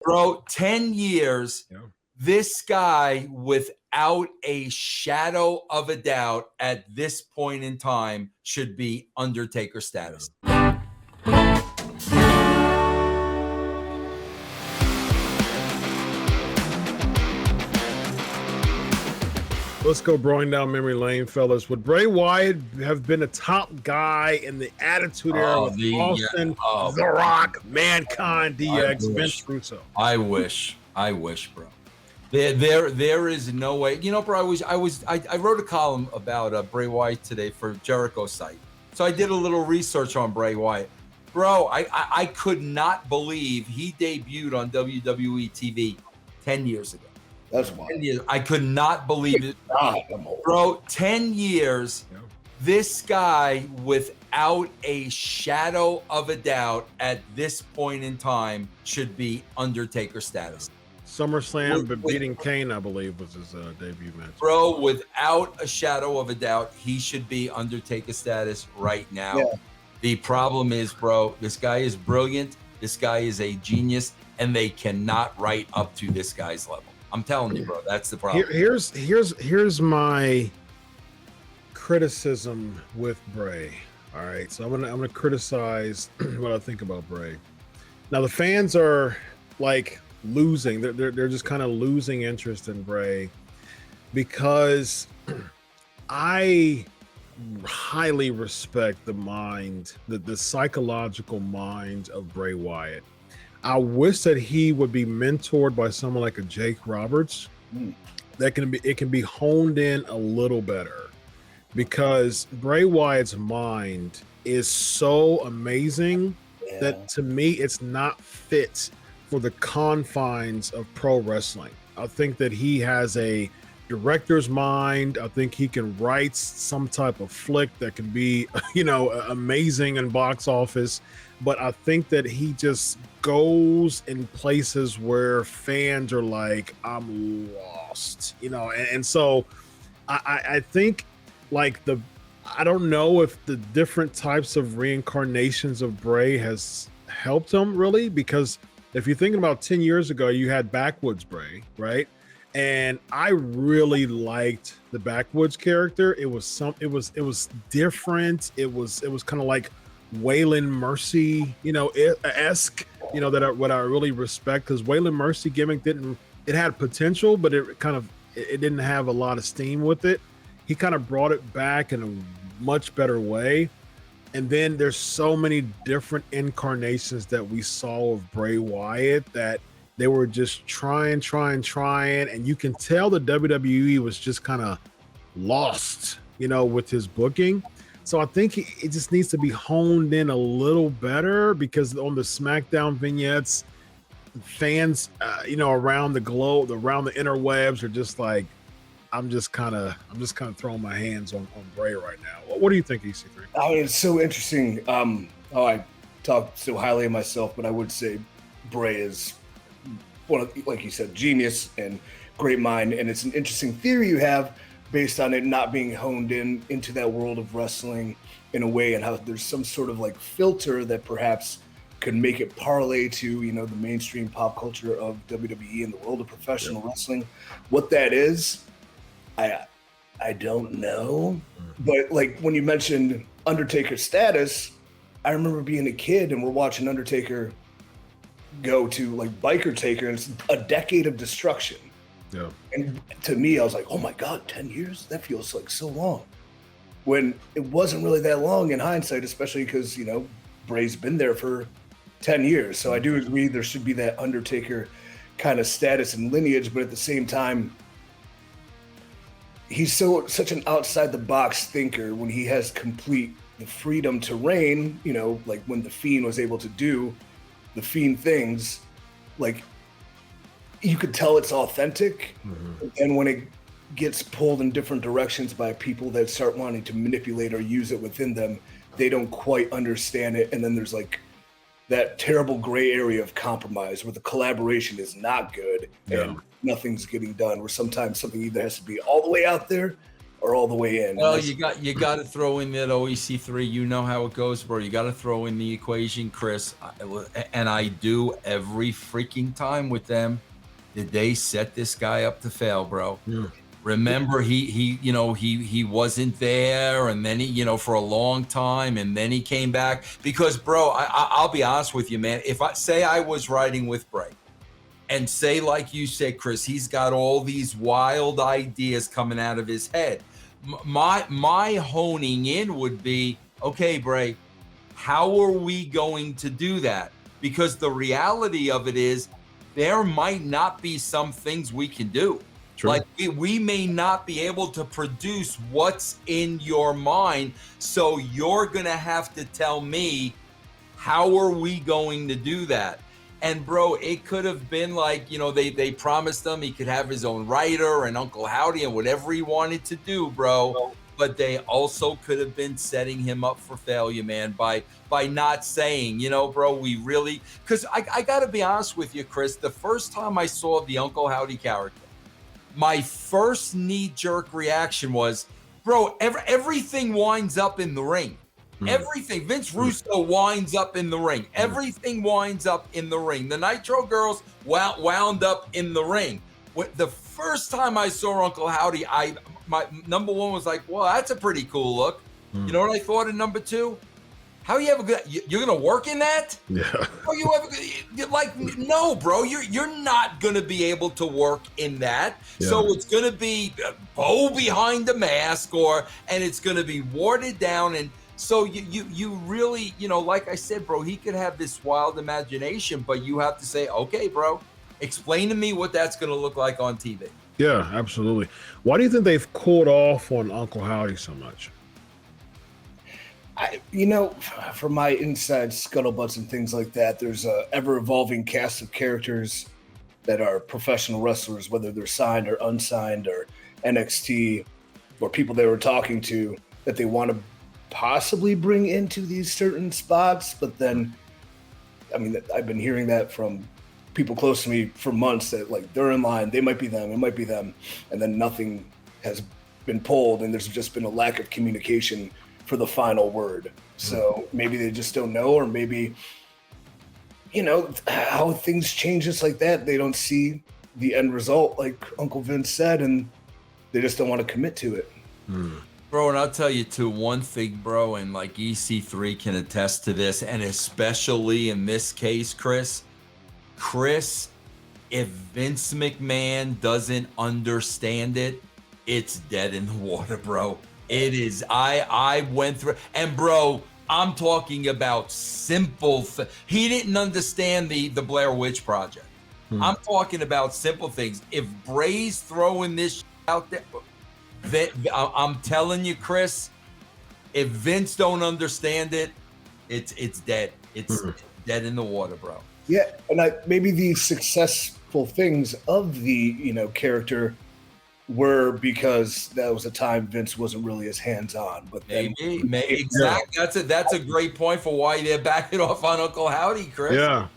Bro, 10 years, this guy, without a shadow of a doubt, at this point in time, should be Undertaker status. Let's go broing down memory lane, fellas. Would Bray Wyatt have been a top guy in the Attitude Era with Austin, The Rock, Mankind, DX, Vince Russo? I wish, bro. There is no way. You know, bro, I wrote a column about Bray Wyatt today for Jericho's site. So I did a little research on Bray Wyatt. Bro, I could not believe he debuted on WWE TV 10 years ago. That's wild. I could not believe it. Bro, 10 years, this guy, without a shadow of a doubt, at this point in time, should be Undertaker status. SummerSlam, but beating Kane, I believe, was his debut match. Bro, without a shadow of a doubt, he should be Undertaker status right now. Yeah. The problem is, bro, this guy is brilliant. This guy is a genius, and they cannot write up to this guy's level. I'm telling you, bro, that's the problem. Here's my criticism with Bray. All right, so I'm gonna criticize what I think about Bray. Now the fans are like losing. They're just kind of losing interest in Bray because I highly respect the mind, the psychological mind of Bray Wyatt. I wish that he would be mentored by someone like a Jake Roberts. It can be honed in a little better, because Bray Wyatt's mind is so amazing that to me it's not fit for the confines of pro wrestling. I think that he has a director's mind. I think he can write some type of flick that can be, amazing in box office. But I think that he just goes in places where fans are like, I'm lost, and so I think like I don't know if the different types of reincarnations of Bray has helped him really, because if you're thinking about 10 years ago, you had Backwoods Bray, right? And I really liked the Backwoods character. It was different. It was kind of like Waylon Mercy, esque, what I really respect, because Waylon Mercy gimmick it had potential, but it didn't have a lot of steam with it. He kind of brought it back in a much better way. And then there's so many different incarnations that we saw of Bray Wyatt that they were just trying, and you can tell the WWE was just kind of lost, with his booking. So I think it just needs to be honed in a little better, because on the SmackDown vignettes, fans, around the globe, around the interwebs, are just like, I'm just kind of throwing my hands on Bray right now. What do you think, EC3? I mean, it's so interesting. How I talk so highly of myself, but I would say Bray is one of, like you said, genius and great mind. And it's an interesting theory you have based on it not being honed into that world of wrestling in a way, and how there's some sort of like filter that perhaps could make it parlay to, the mainstream pop culture of WWE and the world of professional wrestling. What that is, I don't know. But like when you mentioned Undertaker's status, I remember being a kid and we're watching Undertaker go to like Biker Taker, and it's a decade of destruction. Yeah. And to me, I was like, oh my God, 10 years? That feels like so long. When it wasn't really that long in hindsight, especially because, Bray's been there for 10 years. So I do agree there should be that Undertaker kind of status and lineage, but at the same time, he's such an outside the box thinker when he has complete the freedom to reign, like when The Fiend was able to do the Fiend things, like you could tell it's authentic. And when it gets pulled in different directions by people that start wanting to manipulate or use it within them, they don't quite understand it. And then there's like that terrible gray area of compromise where the collaboration is not good and nothing's getting done, where sometimes something either has to be all the way out there are all the way in. Well, you got to throw in that OEC3. You know how it goes, bro. You got to throw in the equation, Chris. And I do every freaking time with them. Did they set this guy up to fail, bro? Yeah. Remember, he wasn't there, and then he, for a long time, and then he came back. Because, bro, I'll be honest with you, man. If I was riding with Bray, and say, like you said, Chris, he's got all these wild ideas coming out of his head. My honing in would be, okay, Bray, how are we going to do that? Because the reality of it is there might not be some things we can do. True. Like we may not be able to produce what's in your mind. So you're going to have to tell me, how are we going to do that? And bro, it could have been like, they promised him he could have his own writer and Uncle Howdy and whatever he wanted to do, bro. But they also could have been setting him up for failure, man, by not saying, bro, we really, because I got to be honest with you, Chris, the first time I saw the Uncle Howdy character, my first knee-jerk reaction was, bro, everything winds up in the ring. Everything. Vince Russo winds up in the ring. Everything winds up in the ring. The Nitro girls wound up in the ring. The first time I saw Uncle Howdy, my number one was like, well, that's a pretty cool look. You know what I thought of number two? How you ever gonna, you're gonna work in that? Yeah. Are you ever like, no, bro, you're not gonna be able to work in that. Yeah. So it's gonna be bow behind the mask, and it's gonna be warded down. And so you really, like I said, bro, he could have this wild imagination, but you have to say, okay, bro, explain to me what that's going to look like on TV. Yeah, absolutely. Why do you think they've cooled off on Uncle Howdy so much? From my inside scuttlebutts and things like that, there's a ever-evolving cast of characters that are professional wrestlers, whether they're signed or unsigned or NXT or people they were talking to that they want to possibly bring into these certain spots. But then, I've been hearing that from people close to me for months that like they're in line, it might be them, and then nothing has been pulled, and there's just been a lack of communication for the final word. So maybe they just don't know, or maybe how things change just like that. They don't see the end result, like Uncle Vince said, and they just don't want to commit to it. Bro, and I'll tell you too, one thing, bro, and like EC3 can attest to this, and especially in this case, Chris, if Vince McMahon doesn't understand it, it's dead in the water, bro. It is. I went through, and bro, I'm talking about simple. He didn't understand the Blair Witch Project. I'm talking about simple things. If Bray's throwing this out there, I'm telling you, Chris, if Vince don't understand it, it's dead. It's dead in the water, bro. Yeah, and maybe the successful things of the character were because that was a time Vince wasn't really as hands-on. But maybe exactly. That's a great point for why they're backing off on Uncle Howdy, Chris. Yeah.